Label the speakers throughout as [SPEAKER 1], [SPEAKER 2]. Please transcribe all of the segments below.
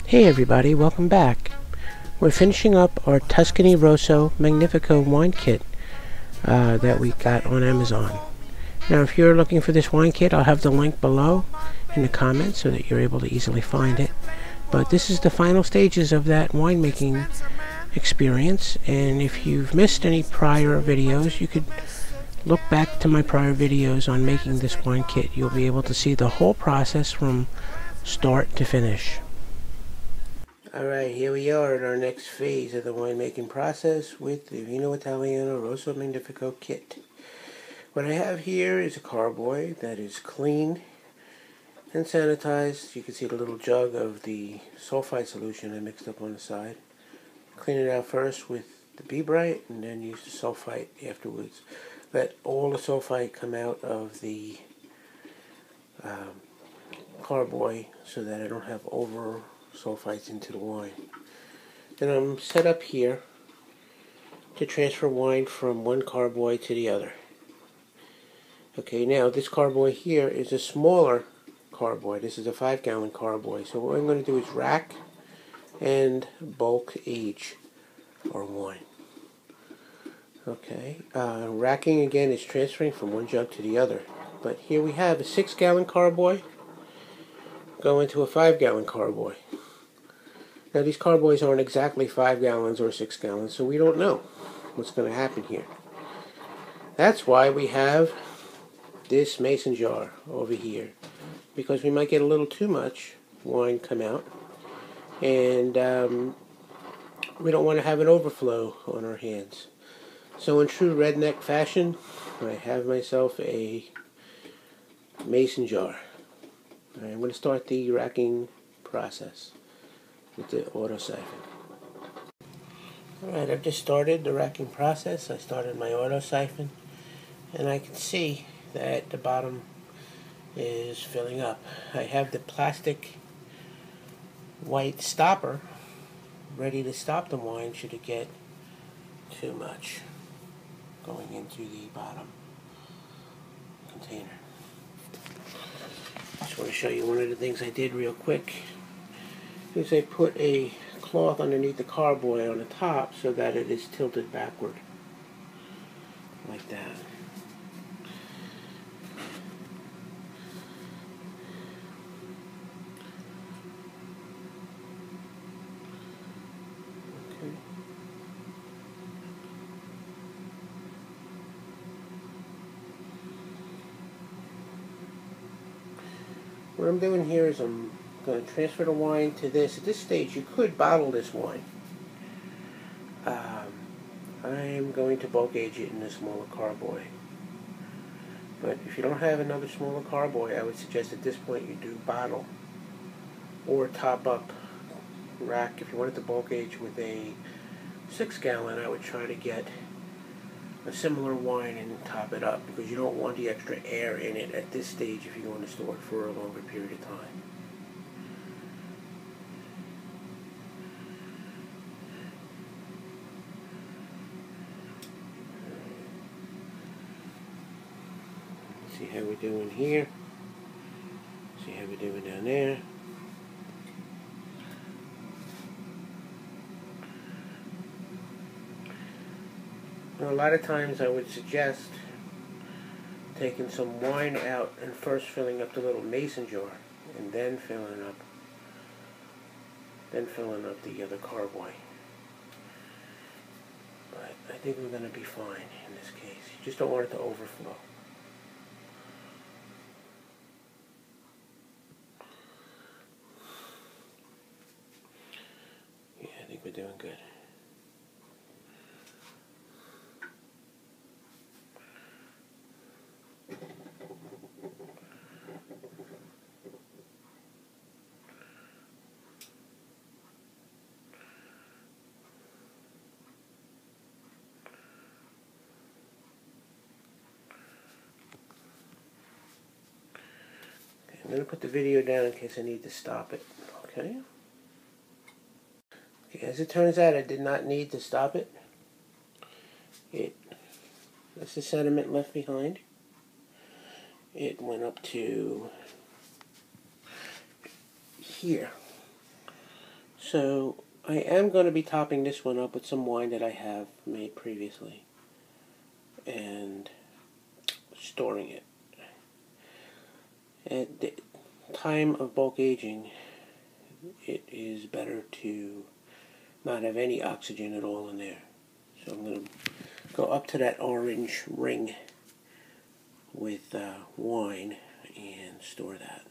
[SPEAKER 1] Hey everybody, welcome back. We're finishing up our Tuscany Rosso Magnifico wine kit that we got on Amazon. Now if you're looking for this wine kit, I'll have the link below in the comments so that you're able to easily find it. But this is the final stages of that winemaking experience, and if you've missed any prior videos, you could look back to my prior videos on making this wine kit. You'll be able to see the whole process from start to finish. Alright, here we are at our next phase of the winemaking process with the Vino Italiano Rosso Magnifico kit. What I have here is a carboy that is cleaned and sanitized. You can see the little jug of the sulfite solution I mixed up on the side. Clean it out first with the Be Bright and then use the sulfite afterwards. Let all the sulfite come out of the carboy so that I don't have over sulfites into the wine. Then I'm set up here to transfer wine from one carboy to the other. Okay, now this carboy here is a smaller carboy. This is a 5-gallon carboy. So what I'm going to do is rack and bulk age our wine. Okay, racking again is transferring from one jug to the other. But here we have a 6-gallon carboy going to a 5-gallon carboy. Now these carboys aren't exactly 5 gallons or 6 gallons, so we don't know what's going to happen here. That's why we have this mason jar over here, because we might get a little too much wine come out, and we don't want to have an overflow on our hands. So in true redneck fashion, I have myself a mason jar. Alright, I'm going to start the racking process with the auto siphon. Alright, I've just started the racking process. I started my auto siphon, and I can see that the bottom is filling up. I have the plastic white stopper ready to stop the wine should it get too much going into the bottom container. Just want to show you one of the things I did real quick. Is I put a cloth underneath the carboy on the top so that it is tilted backward, like that. Okay. What I'm doing here is I'm going to transfer the wine to this. At this stage, you could bottle this wine. I'm going to bulk age it in a smaller carboy. But if you don't have another smaller carboy, I would suggest at this point you do bottle or top up rack. If you wanted to bulk age with a 6-gallon, I would try to get a similar wine and top it up, because you don't want the extra air in it at this stage if you're going to store it for a longer period of time. See how we're doing here. See how we're doing down there. Now, a lot of times I would suggest taking some wine out and first filling up the little mason jar, and then filling up the other carboy. But I think we're going to be fine in this case. You just don't want it to overflow. Yeah, I think we're doing good. I'm going to put the video down in case I need to stop it. Okay. As it turns out, I did not need to stop it. That's the sediment left behind. It went up to here. So I am going to be topping this one up with some wine that I have made previously and storing it. At the time of bulk aging, it is better to not have any oxygen at all in there. So I'm going to go up to that orange ring with wine and store that.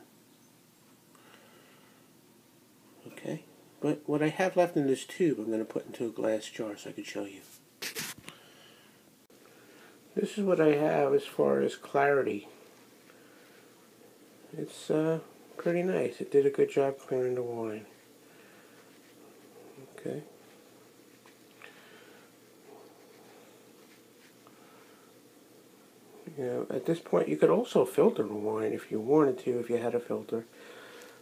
[SPEAKER 1] Okay, but what I have left in this tube I'm going to put into a glass jar so I can show you. This is what I have as far as clarity. It's pretty nice. It did a good job clearing the wine. Okay. You know, at this point you could also filter the wine if you wanted to, if you had a filter,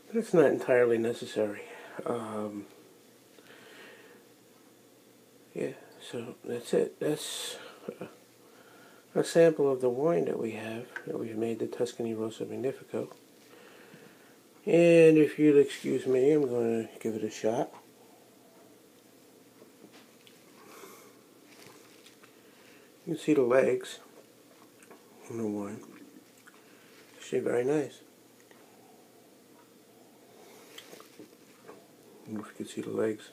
[SPEAKER 1] but it's not entirely necessary. Yeah, so that's it. That's a sample of the wine that we've made, the Tuscany Rosso Magnifico. And if you'll excuse me, I'm going to give it a shot. You can see the legs in the wine. Actually very nice. I don't know if you can see the legs.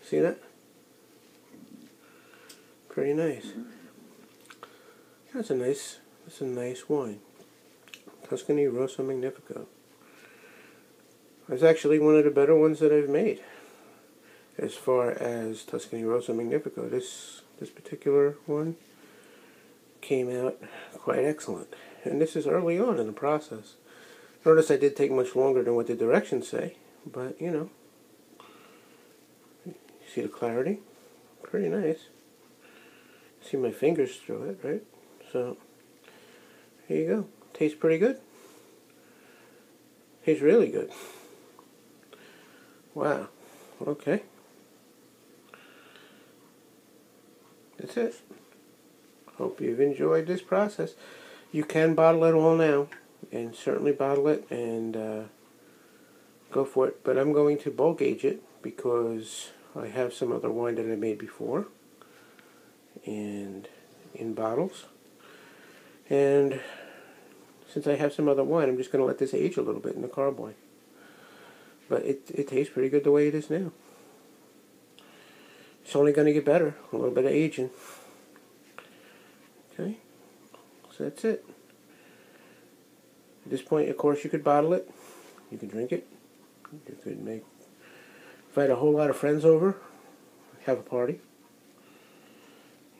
[SPEAKER 1] See that? Pretty nice. That's a nice wine. Tuscany Rosso Magnifico. It's actually one of the better ones that I've made as far as Tuscany Rosso Magnifico. This particular one came out quite excellent. And this is early on in the process. Notice I did take much longer than what the directions say, but you know. See the clarity? Pretty nice. See my fingers through it, right? So, here you go. Tastes pretty good. Tastes really good. Wow. Okay. That's it. Hope you've enjoyed this process. You can bottle it all now, and certainly bottle it and go for it. But I'm going to bulk age it because I have some other wine that I made before and in bottles. And since I have some other wine, I'm just going to let this age a little bit in the carboy. But it tastes pretty good the way it is now. It's only going to get better. A little bit of aging. Okay. So that's it. At this point, of course, you could bottle it. You could drink it. You could make... If I had a whole lot of friends over, have a party.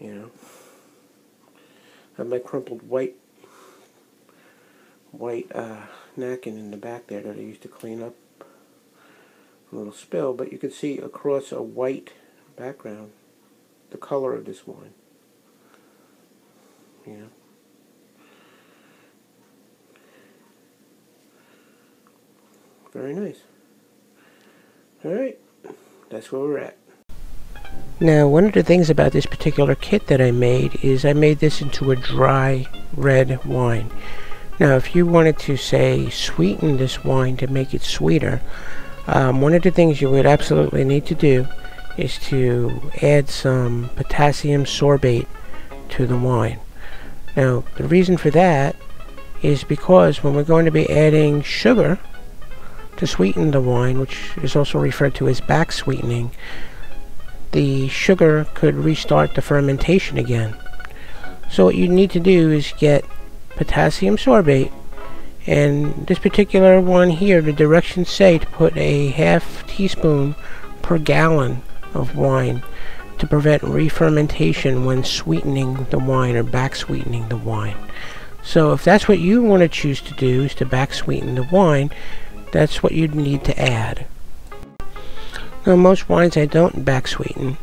[SPEAKER 1] You know. I have my crumpled white napkin in the back there that I used to clean up a little spill, but you can see across a white background the color of this wine. You know. Very nice. Alright, that's where we're at. Now, one of the things about this particular kit that I made is I made this into a dry red wine. Now, if you wanted to, say, sweeten this wine to make it sweeter, one of the things you would absolutely need to do is to add some potassium sorbate to the wine. Now, the reason for that is because when we're going to be adding sugar to sweeten the wine, which is also referred to as back sweetening, the sugar could restart the fermentation again. So what you need to do is get potassium sorbate, and this particular one here, the directions say to put a half teaspoon per gallon of wine to prevent re-fermentation when sweetening the wine or back sweetening the wine. So if that's what you want to choose to do, is to back sweeten the wine, that's what you'd need to add. Now, most wines I don't back sweeten,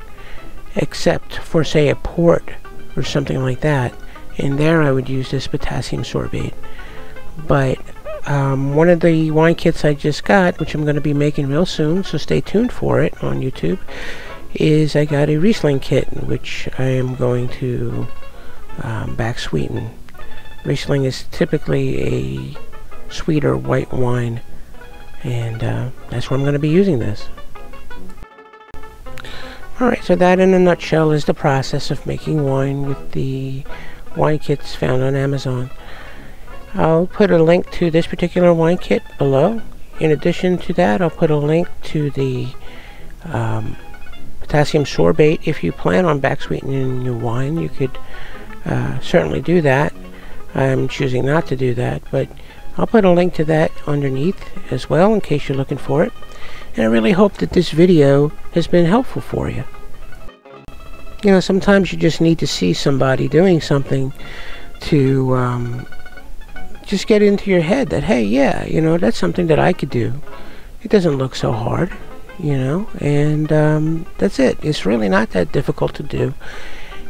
[SPEAKER 1] except for, say, a port or something like that, and there I would use this potassium sorbate. But one of the wine kits I just got, which I'm going to be making real soon, so stay tuned for it on YouTube, is I got a Riesling kit, which I am going to back sweeten. Riesling is typically a sweeter white wine, and that's where I'm going to be using this. Alright, so that in a nutshell is the process of making wine with the wine kits found on Amazon. I'll put a link to this particular wine kit below. In addition to that, I'll put a link to the potassium sorbate. If you plan on back sweetening your wine, you could certainly do that. I'm choosing not to do that, but I'll put a link to that underneath as well in case you're looking for it. And I really hope that this video has been helpful for you. You know, sometimes you just need to see somebody doing something to just get into your head that, hey, yeah, you know, that's something that I could do. It doesn't look so hard, you know, and that's it. It's really not that difficult to do.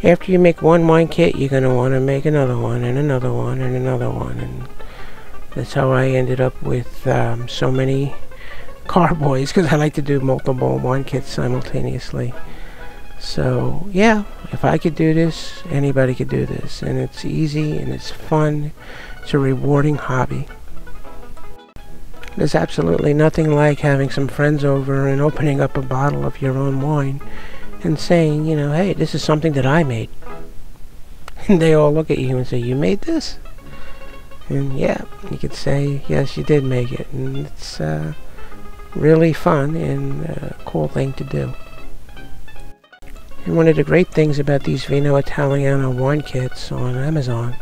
[SPEAKER 1] After you make one wine kit, you're going to want to make another one and another one and another one. And that's how I ended up with so many carboys, because I like to do multiple wine kits simultaneously. So yeah, if I could do this, anybody could do this, and it's easy and it's fun. It's a rewarding hobby. There's absolutely nothing like having some friends over and opening up a bottle of your own wine and saying, you know, hey, this is something that I made. And they all look at you and say, you made this? And yeah, you could say, yes, you did make it. And it's really fun and a cool thing to do. And one of the great things about these Vino Italiano wine kits on Amazon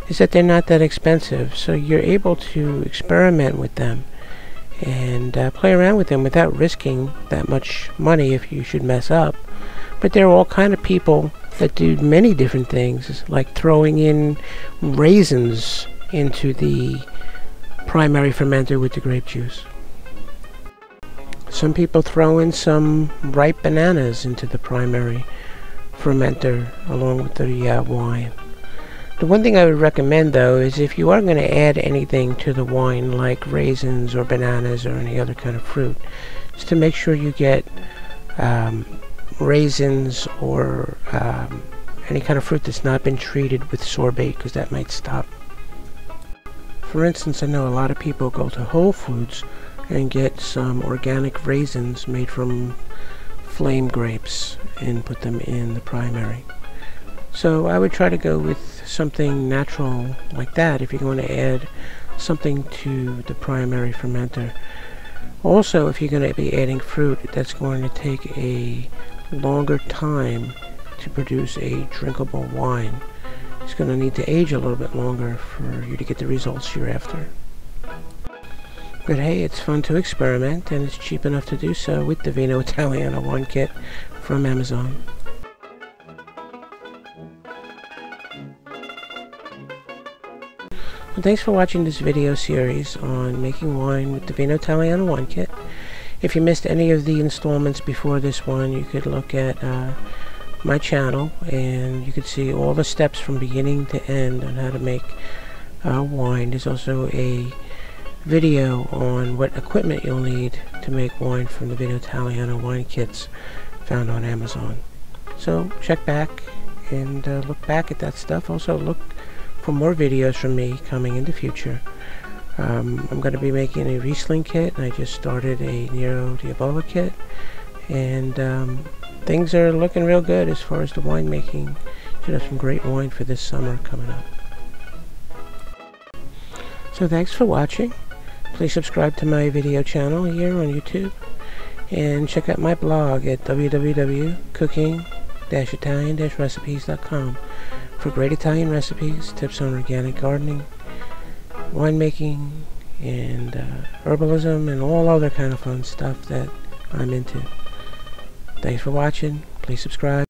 [SPEAKER 1] is that they're not that expensive, so you're able to experiment with them and play around with them without risking that much money if you should mess up. But there are all kind of people that do many different things, like throwing in raisins into the primary fermenter with the grape juice. Some people throw in some ripe bananas into the primary fermenter along with the wine. The one thing I would recommend, though, is if you are going to add anything to the wine, like raisins or bananas or any other kind of fruit, is to make sure you get raisins or any kind of fruit that's not been treated with sorbate, because that might stop. For instance, I know a lot of people go to Whole Foods and get some organic raisins made from flame grapes and put them in the primary. So I would try to go with something natural like that if you're going to add something to the primary fermenter. Also, if you're going to be adding fruit, that's going to take a longer time to produce a drinkable wine. It's going to need to age a little bit longer for you to get the results you're after. But hey, it's fun to experiment, and it's cheap enough to do so with the Vino Italiano wine kit from Amazon. Well, thanks for watching this video series on making wine with the Vino Italiano wine kit. If you missed any of the installments before this one, you could look at my channel and you could see all the steps from beginning to end on how to make wine. There's also a video on what equipment you'll need to make wine from the Vino Italiano wine kits found on Amazon. So check back and look back at that stuff. Also look for more videos from me coming in the future. I'm going to be making a Riesling kit, and I just started a Nero Diavolo kit, and things are looking real good as far as the winemaking. Should have some great wine for this summer coming up. So thanks for watching. Please subscribe to my video channel here on YouTube, and check out my blog at www.cooking-italian-recipes.com for great Italian recipes, tips on organic gardening, winemaking, and herbalism, and all other kind of fun stuff that I'm into. Thanks for watching. Please subscribe.